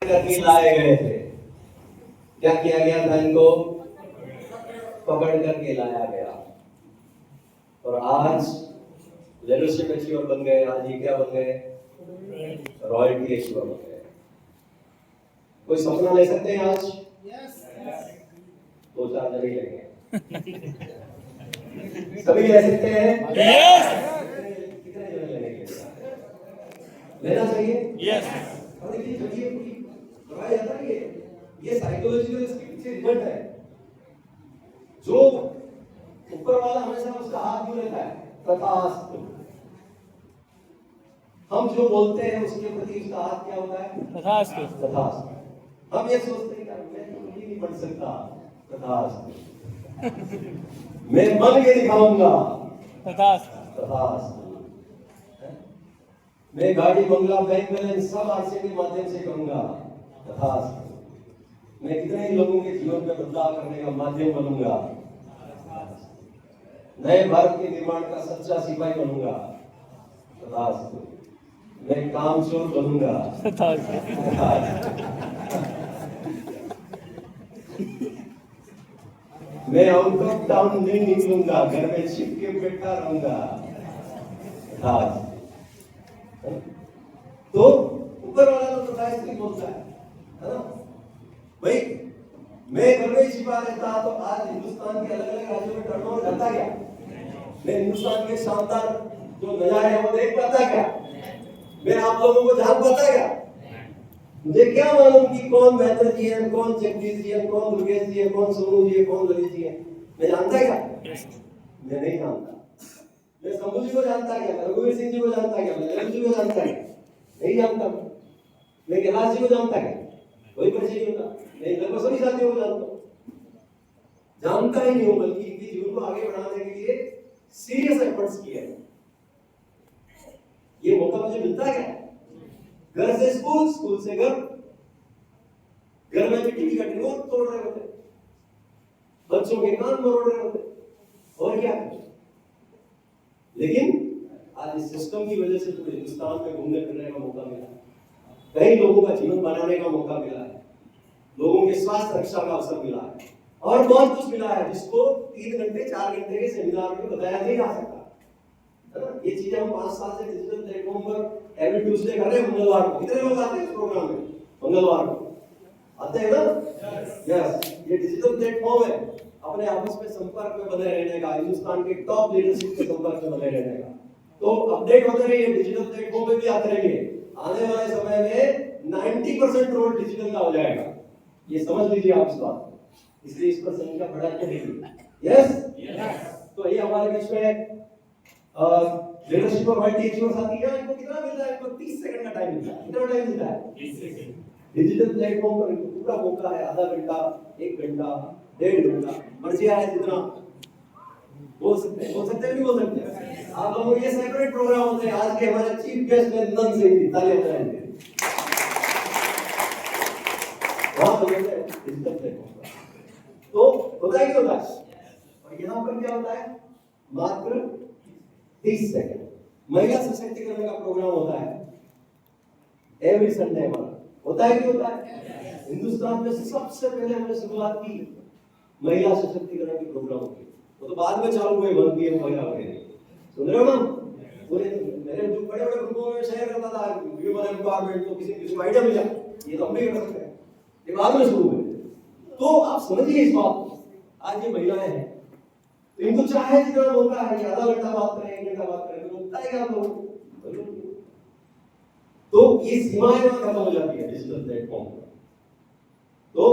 करके लाए गए थे। क्या किया गया था? इनको पकड़ करके लाया गया और आज लीडरशिप अचीवर बन गए। आज ये क्या बन गए? रॉयल्टी अचीवर बन गए। कोई सपना ले सकते हैं आज? दो चार जने लेंगे। सभी ले सकते हैं? कितने जने लेने के लिए लेना चाहिए? और देखिए जब ये बताया जाता है ये साइकोलॉजिकल इसके पीछे रिजल्ट है। जो ऊपर वाला हमेशा उसका हाथ क्यों लेता है? तथास्तु। हम जो बोलते हैं उसके प्रति उसका हाथ क्या होता है? तथास्तु। तथास्तु। हम ये सोचते हैं कि मैं तो नहीं बन सकता, तथास्तु। मैं बन के दिखाऊंगा, तथास्तु। तथास्तु। मैं गाड़ी बंगला बैंक बैलेंस सब आरसे के माध्यम से करूंगा, तथास्तु। मैं कितने ही लोगों के जीवन में बदलाव करने का माध्यम बनूंगा, नए भारत के निर्माण का सच्चा सिपाही बनूंगा, तथास्तु। मैं कामचोर बनूंगा, तथास्तु। मैं आउट ऑफ टाउन नहीं निकलूंगा, घर में छिप के बैठा रहूंगा, तथास्तु। तो ऊपर वाला तो तथास्तु बोलता है ना भाई। मैं घर में छिपा रहता तो आज हिंदुस्तान के अलग अलग राज्यों में टर्नओवर करता क्या? मैं हिंदुस्तान के शानदार जो नजारे हैं वो देख पाता क्या? मैं आप लोगों को जान पाता क्या? मुझे क्या मालूम कि कौन बेहतर जी है, कौन जगदीश जी है, कौन दुर्गेश जी है, कौन सोनू जी है, कौन ललित जी है? मैं जानता क्या? मैं नहीं जानता। मैं शंभू जी को जानता क्या? मैं रघुवीर सिंह जी को जानता क्या? मैं ललित जी को जानता क्या? नहीं जानता। मैं कैलाश जी को जानता क्या? कोई परिचय नहीं होता। मैं लगभग सभी साथियों को जानता हूँ, जानता ही नहीं हूँ, बल्कि इनके जीवन को आगे बढ़ाने के लिए सीरियस एफर्ट्स किए हैं। ये मौका मुझे मिलता है क्या? घर से स्कूल, स्कूल से घर, घर में भी टीवी का रिमोट तोड़ रहे होते, बच्चों के कान मरोड़ रहे होते, और क्या? लेकिन आज इस सिस्टम की वजह से पूरे हिंदुस्तान में घूमने फिरने का मौका मिला, कई लोगों का जीवन बनाने का मौका मिला है, लोगों के स्वास्थ्य रक्षा का अवसर मिला है, और बहुत कुछ मिला है जिसको 3 घंटे 4 घंटे के सेमिनार में बताया नहीं जा सकता, है ना? ये चीजें हम 5 साल से डिजिटल प्लेटफॉर्म पर एवरी ट्यूसडे कर रहे हैं। मंगलवार को कितने लोग आते हैं इस प्रोग्राम में? मंगलवार को आते हैं ना? यस। ये डिजिटल प्लेटफॉर्म है अपने आपस में संपर्क में बने रहने का, हिंदुस्तान के टॉप लीडरशिप के संपर्क में बने रहने का। तो अपडेट होते रहिए, डिजिटल प्लेटफॉर्म पे भी आते रहिए। आने वाले समय में 90% रोल डिजिटल का हो जाएगा, ये समझ लीजिए आप इस बात को। इसलिए इस पर संख्या बढ़ाते रहिए। यस। तो ये हमारे बीच में लीडरशिप और वाइट अचीवर साथी हैं। इनको कितना मिलता है? इनको 30 सेकंड का टाइम मिलता है। कितना टाइम मिलता है? 30 सेकंड। डिजिटल प्लेटफॉर्म पर इनको पूरा मौका है, आधा घंटा, 1 घंटा, 1.5 घंटा, मर्जी है जितना बोल सकते हैं, नहीं बोल सकते? आप लोगों के सेपरेट प्रोग्राम होते हैं। आज के हमारे चीफ गेस्ट हैं नंद सिंह जी, तालियां बजाएंगे। बहुत बढ़िया डिजिटल प्लेटफॉर्म पर तो होता है क्या होता है? और यहाँ पर क्या होता है? मात्र 30 सेकंड महिला सशक्तिकरण का प्रोग्राम होता है एवरी संडे हमारा। होता है कि होता है? हिंदुस्तान में सबसे पहले हमने शुरुआत की महिला सशक्तिकरण के प्रोग्राम की। वो तो बाद में चालू हुए 1 PM महिला वगैरह। सुन रहे हो ना? पूरे मेरे जो बड़े बड़े ग्रुपों में शेयर करता था ह्यूमन एम्पावरमेंट, तो किसी को आइडिया मिला ये तो हम भी कर सकते हैं, ये बाद में शुरू हुए। तो आप समझिए इस बात को। आज ये महिलाएं हैं तो इनको चाहे जितना मौका है, आधा घंटा बात करें, 1 घंटा बात करें, तो होता है क्या आप लोगों को? तो ये सीमाएं खत्म हो जाती है डिजिटल प्लेटफॉर्म पर। तो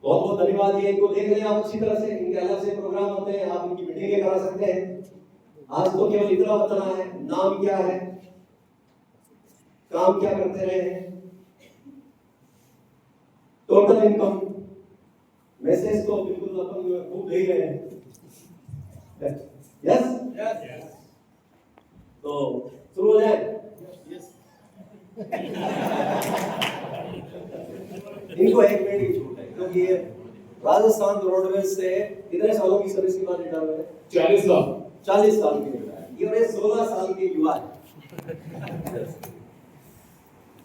बहुत बहुत धन्यवाद। ये इनको देख रहे हैं आप अच्छी तरह से, इनके अलग से प्रोग्राम होते हैं, आप इनकी मीटिंगें करा सकते हैं। आज तो केवल इतना बताना है, नाम क्या है, काम क्या करते रहे हैं, टोटल इनकम, मैसेज तो बिल्कुल अपन खूब दे रहे हैं। यस। तो शुरू हो जाए। इनको 1 मिनट की छूट है क्योंकि ये राजस्थान रोडवेज से कितने सालों की सर्विस के बाद रिटायर हुए? 40 साल की रिटायर। ये 16 साल के युवा है।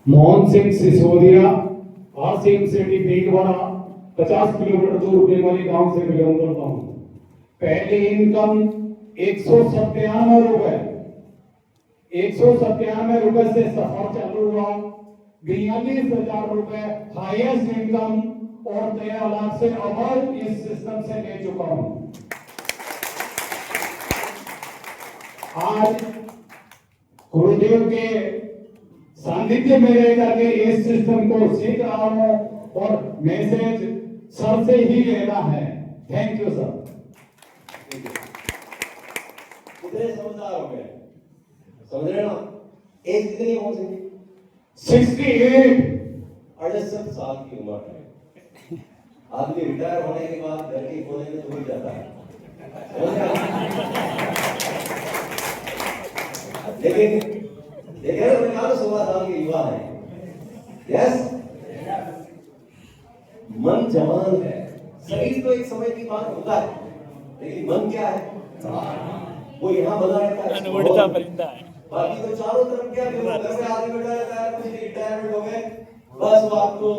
Mohan Singh Sisodia RCM city Bhilwara 50 kilometre दूर बेमली गांव से बिलोंग करता हूँ। पहली इनकम 197 रुपए 197 रुपए से सफर चालू हुआ। 42,000 रुपए हाईएस्ट इनकम और 13 लाख से अबव इस सिस्टम से ले चुका हूं। आज गुरुदेव के सानिध्य में रह करके इस सिस्टम को सीख रहा हूं और मैसेज सर से ही लेना है। Thank you sir. कितने समझदार हो गए, समझ रहे ना? एज कितनी हो सकती? 68 68 साल की उम्र है। आदमी रिटायर होने के बाद घर के कोने में छूट जाता है, लेकिन मैंने कहा 16 साल के युवा है। यस, मन जवान है। शरीर तो एक समय की बात होता है, लेकिन मन क्या है? वो यहाँ बना रहता है, उड़ता परिंदा है। बाकी तो चारों तरफ क्या है, घर पे आदमी बैठा रहता है, कुछ रिटायरमेंट हो गए, बस वो आपको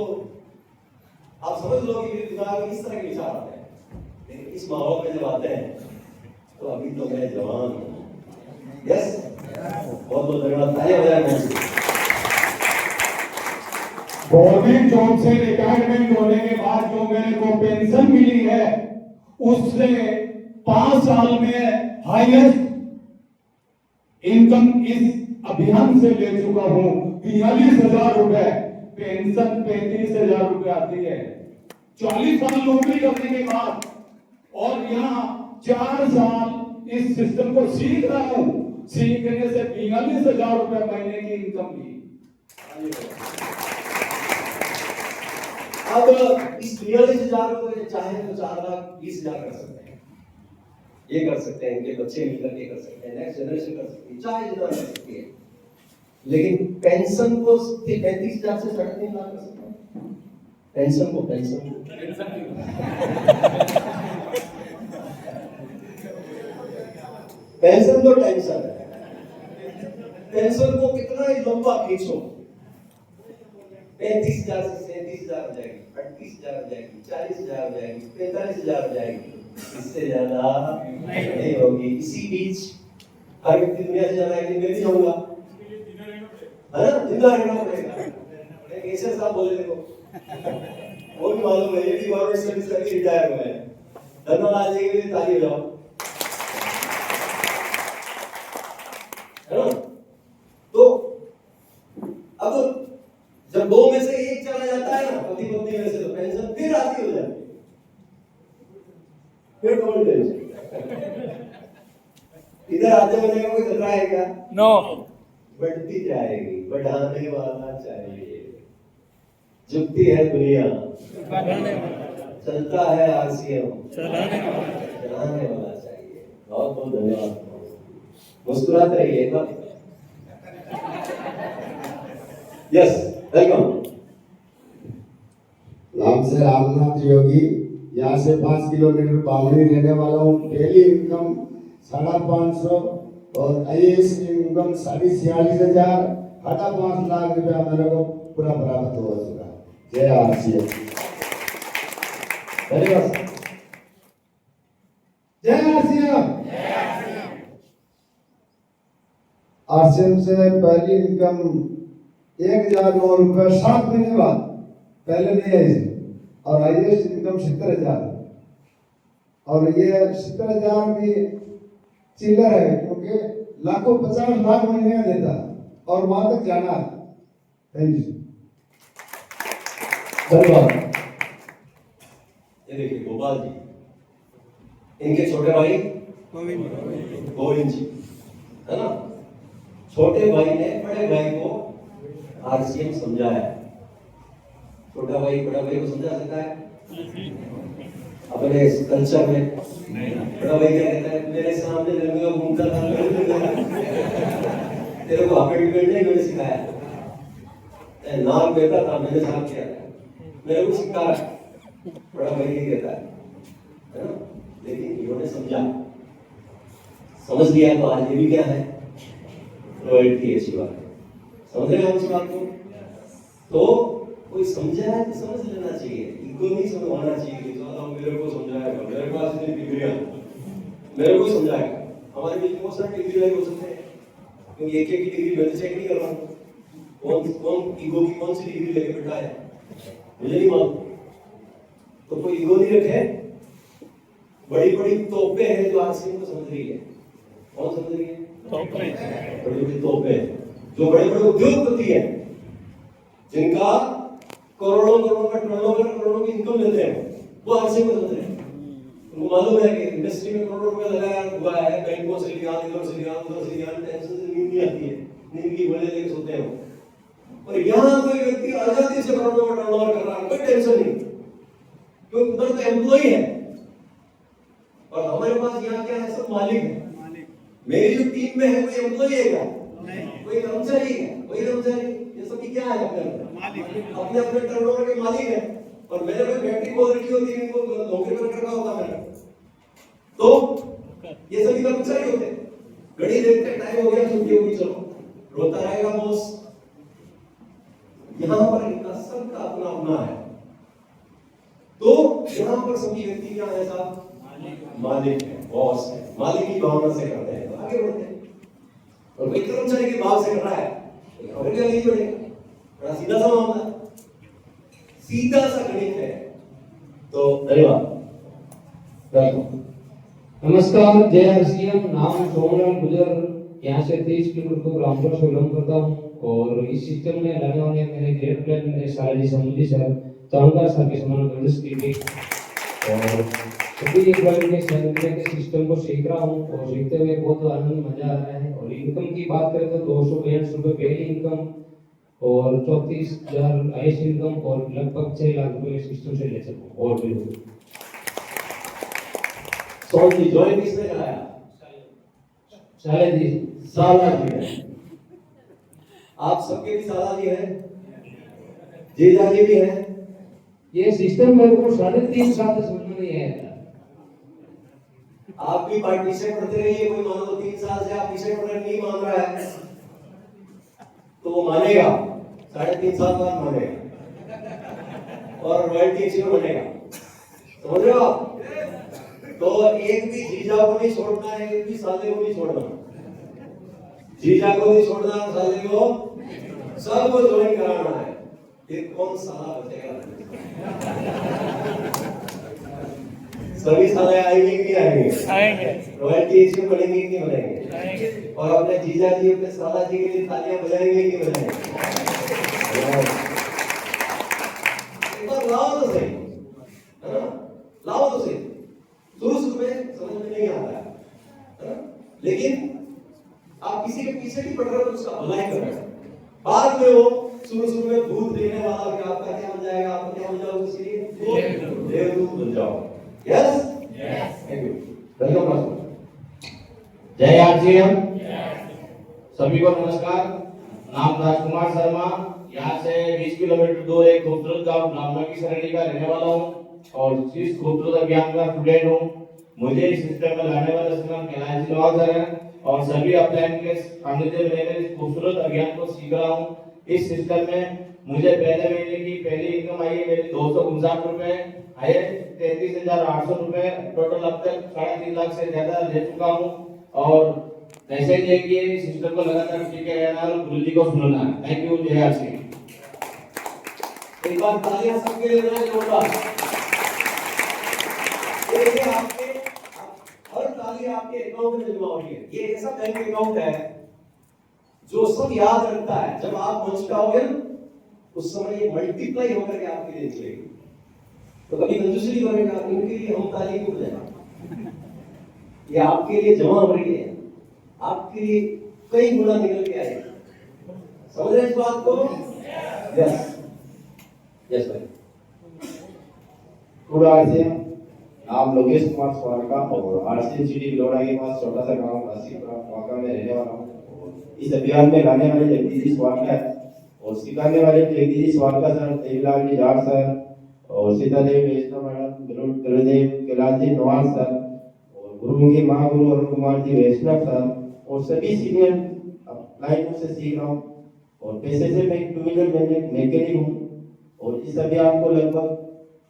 आप समझ लो कि मेरे दिमाग में इस तरह के विचार आते हैं। लेकिन इस माहौल में जब आते हैं तो अभी तो मैं जवान हूँ। यस, बहुत बहुत धन्यवाद। तालियां बजाएं। गवर्नमेंट जॉब से रिटायरमेंट होने के बाद जो मेरे को पेंशन मिली है उससे 5 साल में हाईएस्ट इनकम इस अभियान से ले चुका हूं। 42,000 रुपए पेंशन, 35,000 रुपए आती है। 40 साल नौकरी करने के बाद और यहाँ 4 साल इस सिस्टम को सीख रहा हूं। सीखने से 42,000 रुपए महीने की इनकम ली। अब इस 42,000 को चाहे तो 4,20,000 कर सकते हैं, ये कर सकते हैं, इनके बच्चे मिलकर के कर सकते हैं, नेक्स्ट जनरेशन कर सकती है, चाहे जितना कर सकती है। लेकिन पेंशन को 35,000 से 3.5 लाख कर सकते हैं। पेंशन को पेंशन तो टेंशन है। पेंशन को कितना ही लंबा खींचो, 35,000 से 37,000 हो जाएगी, 38,000 हो जाएगी, 40,000 हो जाएगी, 45,000 हो जाएगी, इससे ज्यादा नहीं होगी। इसी बीच हर व्यक्ति दुनिया से जाना है कि मैं भी जाऊंगा, है ना? जिंदा रहना पड़ेगा। केसर साहब बोले देखो, वो भी मालूम है, ये भी गवर्नमेंट सर्विस करके रिटायर हुए हैं। धन्यवाद जी के लिए ताली बजाओ, है ना? तो अब जब 2 में से 1 चला जाता है ना, पति पत्नी में से, तो पेंशन फिर आती हो जाती है, फिर डबल टेंशन। इधर आते होने का कोई खतरा है क्या? नो, बढ़ती जाएगी, बढ़ाने वाला चाहिए। झुकती है दुनिया, चलता है आरसीएम, चलाने वाला चाहिए। बहुत बहुत धन्यवाद। मुस्कुराते रहिए एक बार। Yes, welcome. नाम से रामनाथ योगी, यहाँ से 5 किलोमीटर बामणी रहने वाला हूँ। डेली इनकम 550 और आईएएस की इनकम 46,000, 5.5 लाख रुपया मेरे को पूरा प्राप्त हो चुका। जय आरसीएम। धन्यवाद। जय आरसीएम। आरसीएम से पहली इनकम 1,009 रुपये 7 महीने बाद, पहले नहीं आई थी। और आईएएस इनकम 70,000 और ये 70,000 भी चिल्लर है, क्योंकि लाखों 50 लाख महीने में देता और वहां तक जाना है। Thank you. धन्यवाद। ये देखिए गोपाल जी, इनके छोटे भाई गोविंद जी, है ना? छोटे भाई ने बड़े भाई को आरसीएम समझाया। छोटा भाई बड़ा भाई को समझा सकता है? अपने कल्चर में बड़ा भाई क्या कहता है? मेरे सामने जंगल में घूमता था, तेरे को हाफेट बेल्ट नहीं मैंने सिखाया, नाम कहता था मैंने साफ किया, मेरे को सिखा रहा है। बड़ा भाई नहीं कहता है ना? लेकिन इन्होंने समझ लिया, तो आज ये भी क्या है? रॉयल्टी। अच्छी बात है, समझ रहे हैं आप इस बात को? तो कोई समझा है तो समझ लेना चाहिए, इनको नहीं समझाना चाहिए कि साला मेरे को समझाएगा, मेरे पास इतनी डिग्रियां, मेरे को समझाएगा। हमारे बीच में बहुत सारे डिग्री वाले हो सकते हैं, क्योंकि एक एक की डिग्री मैं चेक नहीं कर रहा हूँ, कौन ईगो की कौन सी डिग्री लेके बैठा है मुझे नहीं मालूम। तो कोई ईगो नहीं रखे, बड़ी बड़ी तोपें हैं जो आरसीएम को समझ रही है। कौन समझ रही है? बड़ी बड़ी तोपें जो बड़े बड़े उद्योगपति है, जिनका करोड़ों करोड़ों का टर्नओवर, करोड़ों की इनकम लेते हैं, वो आरसीएम को समझ रहे हैं। उनको मालूम है कि इंडस्ट्री में करोड़ों रुपया लगाया हुआ है, बैंकों से लिया, इधर से लिया, उधर से लिया, टेंशन से नींद नहीं आती है, नींद की गोलियां लेके सोते हैं। और यहाँ कोई व्यक्ति आजादी से करोड़ों का टर्नओवर कर रहा है, कोई टेंशन नहीं, क्योंकि उधर तो एम्प्लॉई है और हमारे पास यहाँ क्या है, सब मालिक है। मेरी जो टीम में है कोई एम्प्लॉई है क्या? कोई कर्मचारी है? कोई कर्मचारी, ये सब क्या है? अपने अपने टर्नओवर के मालिक है। और मैंने कोई फैक्ट्री खोल रखी होती है, इनको नौकरी पर रखा होता मैंने, तो ये सभी कर्मचारी होते हैं। घड़ी देखते टाइम हो गया, छुट्टी होगी, चलो, रोता रहेगा बॉस। यहाँ पर इनका सबका अपना अपना है। तो यहाँ पर सभी व्यक्ति क्या है साहब? मालिक है, बॉस है, मालिक की भावना से करते हैं तो आगे बढ़ते हैं। और कोई कर्मचारी के भाव से कर रहा है और क्या नहीं बढ़ेगा। बड़ा सीधा सा मामला, सीधा सा गणित है। तो धन्यवाद। नमस्कार, जय आरसीएम। नाम सोमलाल गुजर, यहाँ से 30 किलोमीटर को रामपुर से बिलोंग करता हूँ। और इस सिस्टम में लगने वाले मेरे ग्रेट प्लान मेरे सालाजी समुद्री सर, तहलकार सर के समान गर्दिश की थी। और अभी एक बार के सिस्टम को सीख रहा हूँ और सीखते हुए बहुत आनंद मजा आ रहा है। और इनकम की बात करें तो 242 रुपये पहली इनकम और 34,000 आईएस इनकम और लगभग 6 लाख रुपए सिस्टम से ले सकूँ। और भी सॉरी, जॉइन किसने कराया? साला जी है। आप सबके भी साला जी हैं, जीजा जी भी हैं। ये सिस्टम मेरे को 3.5 साल से समझ में नहीं आया। आप भी पीछे पढ़ते रहिए, कोई मान लो 3 साल से आप पीछे पढ़ रहे नहीं मान रहा है तो वो मानेगा, 3.5 साल बाद मानेगा और रॉयल्टी अच्छी बनेगा। समझ रहे हो आप? तो एक भी जीजा को नहीं छोड़ना है, एक भी साले को नहीं छोड़ना, जीजा को नहीं छोड़ना, साले को सबको ज्वाइन कराना है। फिर कौन साला बचेगा? सभी साले आएंगे कि नहीं आएंगे? आएंगे। रॉयल्टी अच्छी बनेंगे कि नहीं बनेंगे? आएंगे। और अपने जीजा जी अपने साला जी के लिए तालियां बजाएंगे कि नहीं बजाएंगे? एक बार लाओ तो सही, है ना? लाओ तो सही। शुरू में समझ में नहीं आता है, लेकिन आप किसी के पीछे नहीं पड़ रहे हो तो उसका भला ही कर रहे हो। बाद में वो शुरू में दूध देने वाला कि आपका क्या बन जाएगा, आपका क्या बन जाओगे, उसके लिए देवदूत बन जाओ। Yes, thank you, welcome. जय आरसीएम। सभी को नमस्कार। नाम राजकुमार शर्मा, यहाँ से 20 किलोमीटर दूर एक खूबसूरत गांव ब्राह्मण की सरणी का रहने वाला हूँ और इस खूबसूरत अभियान का स्टूडेंट हूँ। मुझे इस सिस्टम में लाने वाले श्रीमान कैलाश जी नवाज सर हैं और सभी अपलाइन के सानिध्य में रहकर इस खूबसूरत अभियान को सीख रहा हूँ। इस सिस्टम में मुझे पहले महीने की पहली इनकम आई है मेरी 259 रुपए, आए 33,800 रुपए, टोटल अब तक 3.5 लाख से ज्यादा ले चुका हूँ। और ऐसे ही देखिए सिस्टम को लगातार सीखे रहना और गुरु जी को सुनना। Thank you. जय आरसीएम। एक बार तालियां सबके लिए बजाएं जोरदार। देखिए आपके हर ताली आपके अकाउंट में जमा हो रही है। ये ऐसा बैंक अकाउंट है जो सब याद रखता है। जब आप मंच पे आओगे ना उस समय ये मल्टीप्लाई होकर के आपके लिए निकलेगी। तो कभी कंजूसी नहीं करेगा, इनके लिए हम ताली क्यों बजाएं? ये आपके लिए जमा हो रही है, आपके लिए कई गुना निकल के आएगी। समझ रहे इस बात को? यस यस भाई। Good RCM. नाम लोकेश कुमार स्वारका और आरसीएम सिटी बिलोड़ा के पास छोटा सा गांव वाका में रहने वाला हूँ। इस अभियान में लाने वाले जगदीश जी स्वारका और सिखाने वाले जगदीश जी स्वारका सर, देवीलाल जी जाट सर और सीतादेव वैष्णव मैडम, गुरुदेव कैलाश जी नवाज सर और गुरु के महागुरु अरुण कुमार जी वैष्णव सर और सभी सीनियर लाइन से सीख रहा हूँ। और पैसे से मैं 2 व्हीलर मैकेनिक हूँ और इस अभियान को लगभग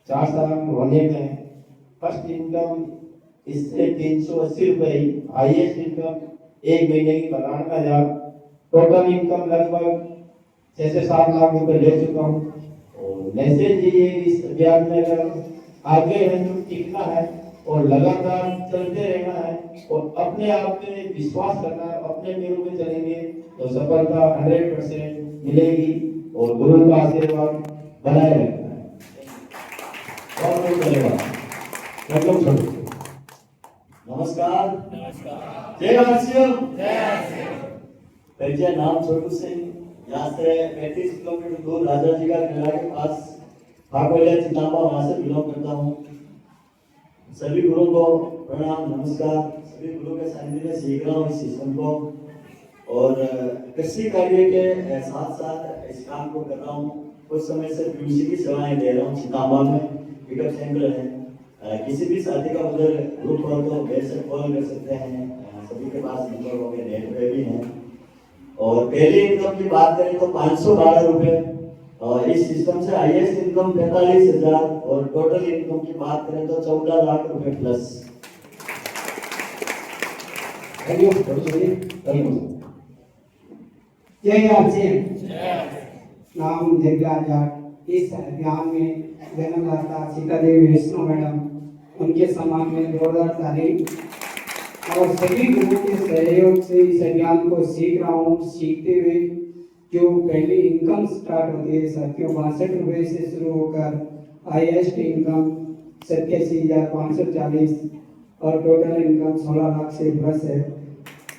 4 साल होने में है। फर्स्ट इनकम इससे 380 रुपए, हाईएस्ट इनकम 1 महीने की 92,000, टोटल इनकम लगभग 6 से 7 लाख रुपए ले चुका हूँ। और मैसेज ये है इस अभियान में अगर आगे है तो टिकना है और लगातार चलते रहना है और अपने आप पे विश्वास करना है। अपने मेरू में चलेंगे तो सफलता 100% मिलेगी और गुरु का आशीर्वाद बनाए रखना है। बहुत बहुत धन्यवाद। Welcome sir. नमस्कार। जय आरसीएम। परिचय, नाम छोटू सिंह, यहाँ से 35 किलोमीटर दूर राजा जी का किला के पास फाकोलिया चितांबा, वहां से बिलोंग करता हूँ। सभी गुरुओं को प्रणाम, नमस्कार। सभी गुरुओं के सानिध्य में सीख रहा हूँ इस सिस्टम को और कृषि कार्य के साथ साथ इस काम को कर रहा हूँ। कुछ समय से पीयूसी की सेवाएं दे रहा हूँ। चितांबा में पिकअप सेंटर है, किसी भी साथी का उधर ग्रुप हो तो बेशक कॉल कर सकते हैं। सभी के पास नंबर हो गए, नेट पे भी हैं। और पहली इनकम की बात करें तो 512 रुपए और इस सिस्टम से हाईएस्ट इनकम 45,000 और टोटल इनकम की बात करें तो 14 लाख रुपए प्लस। Thank you. जय आरसीएम। नाम देवराज जाट। इस अभियान में जन्मदाता सीता देवी विष्णु मैडम, उनके सम्मान में जोरदार ताली और सभी गुरुओं के सहयोग से इस अभियान को सीख रहा हूँ। सीखते हुए जो पहली इनकम स्टार्ट होती है साथियों 62 रुपये से शुरू होकर हाईएस्ट इनकम 87,540 और टोटल इनकम 16 लाख से प्लस है।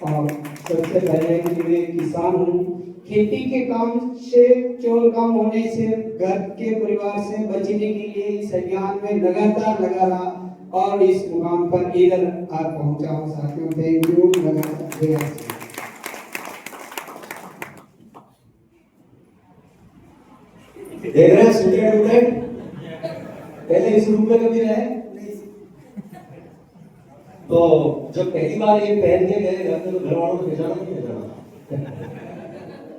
और सबसे पहले कि मैं किसान हूँ। खेती के काम से, चोर काम होने से, घर के परिवार से बचने के लिए इस अभियान में लगातार लगा रहा और इस मुकाम पर इधर आज पहुंचा हूँ साथियों। Thank you. देख रहे हैं स्टूडेंट, पहले इस रूम में कभी रहे तो जब पहली बार ये पहन के गए घर में तो घर वालों को पहचाना नहीं पहचाना।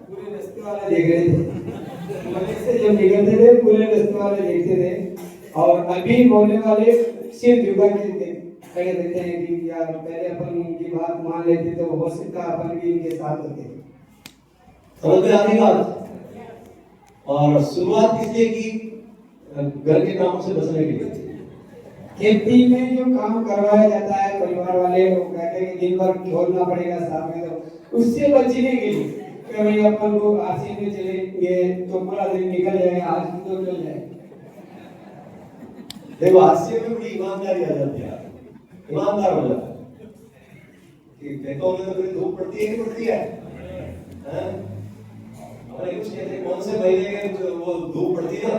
पूरे रस्ते वाले देख रहे थे, मजे से जब निकलते थे पूरे रस्ते वाले देखते थे और अभी बोलने वाले सिर्फ युवा के खड़े रहते हैं कि यार पहले अपन उनकी बात मान लेते तो हो सकता अपन भी इनके साथ होते। समझ में आती बात। और शुरुआत किसलिए की? घर के कामों से बचने के लिए। खेती में जो काम करवाया जाता है परिवार वाले वो कहते हैं कि दिन भर खोलना पड़ेगा साथ में, तो उससे बचने के लिए कि भाई अपन को आरसी में चलेंगे तो पूरा दिन निकल जाएगा, आज तो चल जाए। देखो आरसी में बड़ी ईमानदारी आ जाती है, ईमानदार हो जाता है कि खेतों में तो धूप पड़ती है नहीं पड़ती है, और कुछ कहते कौन से महीने के वो धूप पड़ती है ना,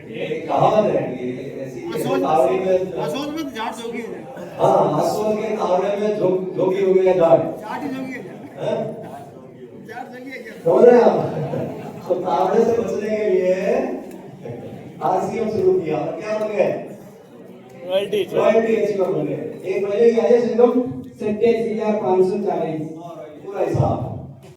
एक कहावत है कि ऐसी तावड़ी में आसोद में जाट जोगी है। हाँ, आसोद के तावड़े में जोगी हो गया जाट। जाट ही जोगी है। जाट जोगी है क्या? समझ रहे हैं आप? तो तावड़े से बचने के लिए आरसीएम शुरू किया और क्या बन गए? रॉयल्टी अचीवर बन गए। एक महीने की हाईएस्ट इनकम 27,540 पूरा हिसाब।